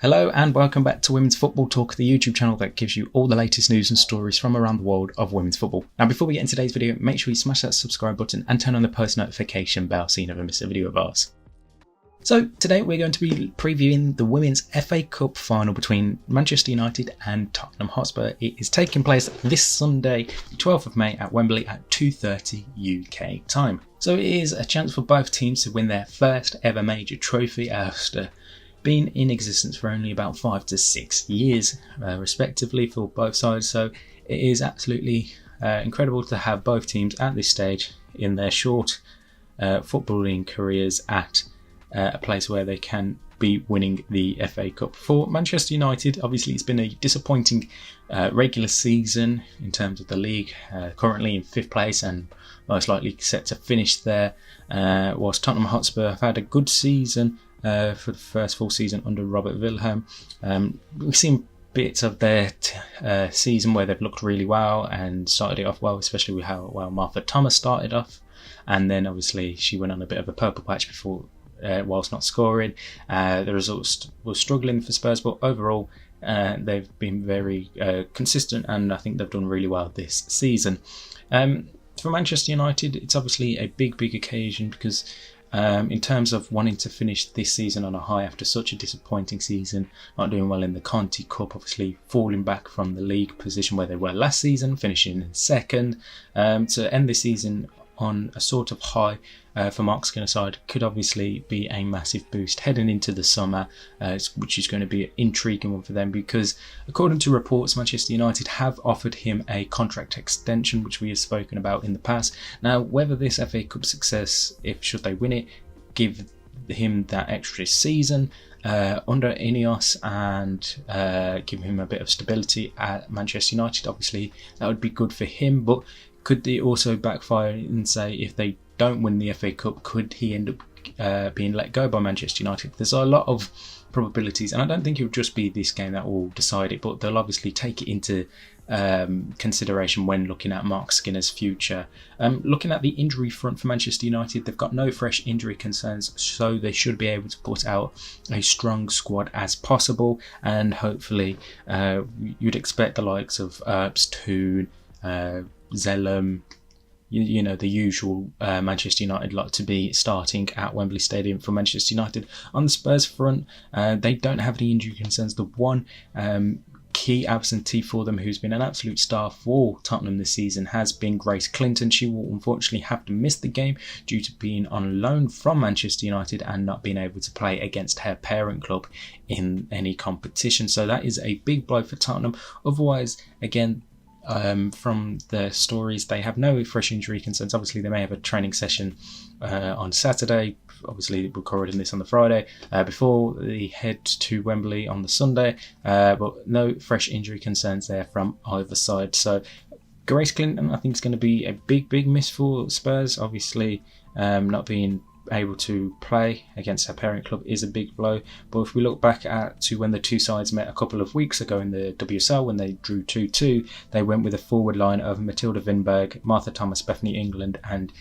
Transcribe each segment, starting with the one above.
Hello and welcome back to Women's Football Talk, the YouTube channel that gives you all the latest news and stories from around the world of women's football. Now before we get into today's video, make sure you smash that subscribe button and turn on the post notification bell so you never miss a video of ours. So today we're going to be previewing the Women's FA Cup final between Manchester United and Tottenham Hotspur. It is taking place this Sunday, 12th of May at Wembley at 2:30 UK time. So it is a chance for both teams to win their first ever major trophy after been in existence for only about 5 to 6 years respectively for both sides, so it is absolutely incredible to have both teams at this stage in their short footballing careers at a place where they can be winning the FA Cup. For Manchester United, obviously it's been a disappointing regular season in terms of the league, currently in 5th place and most likely set to finish there, whilst Tottenham Hotspur have had a good season for the first full season under Robert Wilhelm. We've seen bits of their season where they've looked really well and started it off well, especially with how well Martha Thomas started off, and then obviously she went on a bit of a purple patch before whilst not scoring. The results were struggling for Spurs, but overall they've been very consistent, and I think they've done really well this season. For Manchester United, it's obviously a big occasion because in terms of wanting to finish this season on a high after such a disappointing season, not doing well in the Conti Cup, obviously falling back from the league position where they were last season, finishing in second, to end this season on a sort of high for Mark Skinner's side could obviously be a massive boost heading into the summer, which is going to be an intriguing one for them because according to reports, Manchester United have offered him a contract extension, which we have spoken about in the past. Now whether this FA Cup success, if should they win it, give him that extra season under Ineos and give him a bit of stability at Manchester United, obviously that would be good for him, but could they also backfire and say if they don't win the FA Cup, could he end up being let go by Manchester United? There's a lot of probabilities, and I don't think it will just be this game that will decide it, but they'll obviously take it into consideration when looking at Mark Skinner's future. Looking at the injury front for Manchester United, they've got no fresh injury concerns, so they should be able to put out a strong squad as possible, and hopefully you'd expect the likes of Earps, Toon, Zellum, you know, the usual Manchester United lot to be starting at Wembley Stadium for Manchester United. On the Spurs front, they don't have any injury concerns. The one key absentee for them who's been an absolute star for Tottenham this season has been Grace Clinton. She will unfortunately have to miss the game due to being on loan from Manchester United and not being able to play against her parent club in any competition. So that is a big blow for Tottenham. Otherwise, again, from the stories, they have no fresh injury concerns. Obviously they may have a training session on Saturday, obviously recording this on the Friday, before they head to Wembley on the Sunday, but no fresh injury concerns there from either side. So Grace Clinton, I think, is going to be a big miss for Spurs. Obviously not being able to play against her parent club is a big blow, but if we look back to when the two sides met a couple of weeks ago in the WSL when they drew 2-2, they went with a forward line of Matilda Vinberg, Martha Thomas, Bethany England and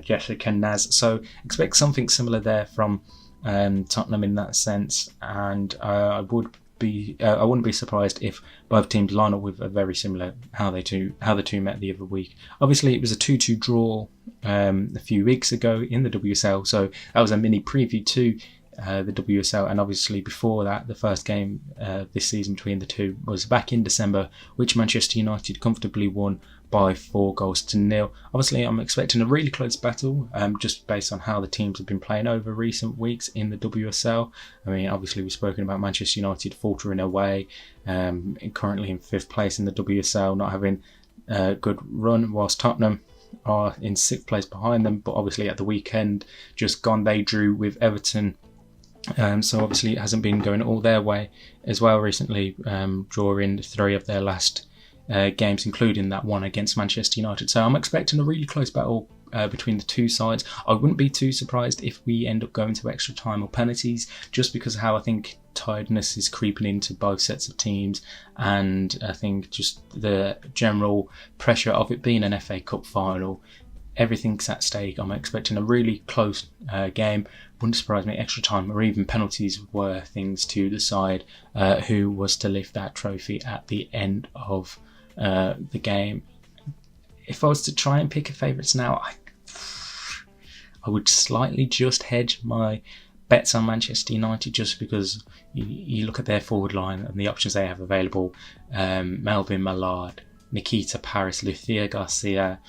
Jessica Naz, so expect something similar there from Tottenham in that sense, and I wouldn't be surprised if both teams line up with a very similar how the two met the other week. Obviously it was a 2-2 draw a few weeks ago in the WSL, so that was a mini preview to the WSL, and obviously before that the first game this season between the two was back in December, which Manchester United comfortably won by 4-0. Obviously I'm expecting a really close battle, just based on how the teams have been playing over recent weeks in the WSL. I mean, obviously we've spoken about Manchester United faltering away, currently in 5th place in the WSL, not having a good run, whilst Tottenham are in 6th place behind them, but obviously at the weekend just gone they drew with Everton. So obviously it hasn't been going all their way as well recently, drawing 3 of their last games, including that one against Manchester United. So I'm expecting a really close battle between the two sides. I wouldn't be too surprised if we end up going to extra time or penalties, just because of how I think tiredness is creeping into both sets of teams, and I think just the general pressure of it being an FA Cup final everything's at stake. I'm expecting a really close game. Wouldn't surprise me, extra time or even penalties were things to decide who was to lift that trophy at the end of the game. If I was to try and pick a favourites now, I would slightly just hedge my bets on Manchester United, just because you look at their forward line and the options they have available. Melvin Mallard, Nikita Paris, Lucia Garcia,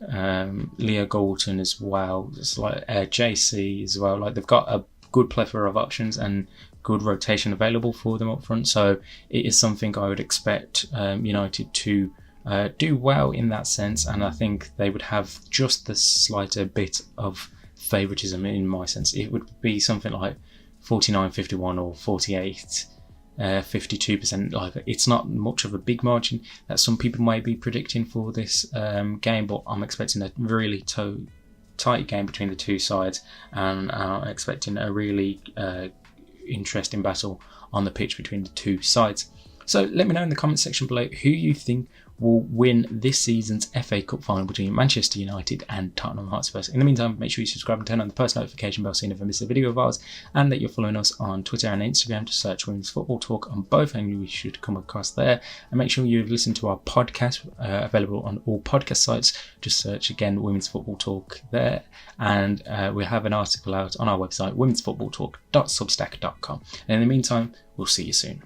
Leo Goulton as well. It's like JC as well. Like, they've got a good plethora of options and good rotation available for them up front. So it is something I would expect United to do well in that sense, and I think they would have just the slighter bit of favouritism in my sense. It would be something like 49-51 or 48-52%. Like, it's not much of a big margin that some people may be predicting for this game, but I'm expecting a really tight game between the two sides, and I'm expecting a really interesting battle on the pitch between the two sides. So let me know in the comment section below who you think will win this season's FA Cup final between Manchester United and Tottenham Hotspur. In the meantime, make sure you subscribe and turn on the post notification bell so you never miss a video of ours, and that you're following us on Twitter and Instagram to search Women's Football Talk on both, and you should come across there. And make sure you've listened to our podcast, available on all podcast sites. Just search again Women's Football Talk there, and we have an article out on our website, womensfootballtalk.substack.com. And in the meantime, we'll see you soon.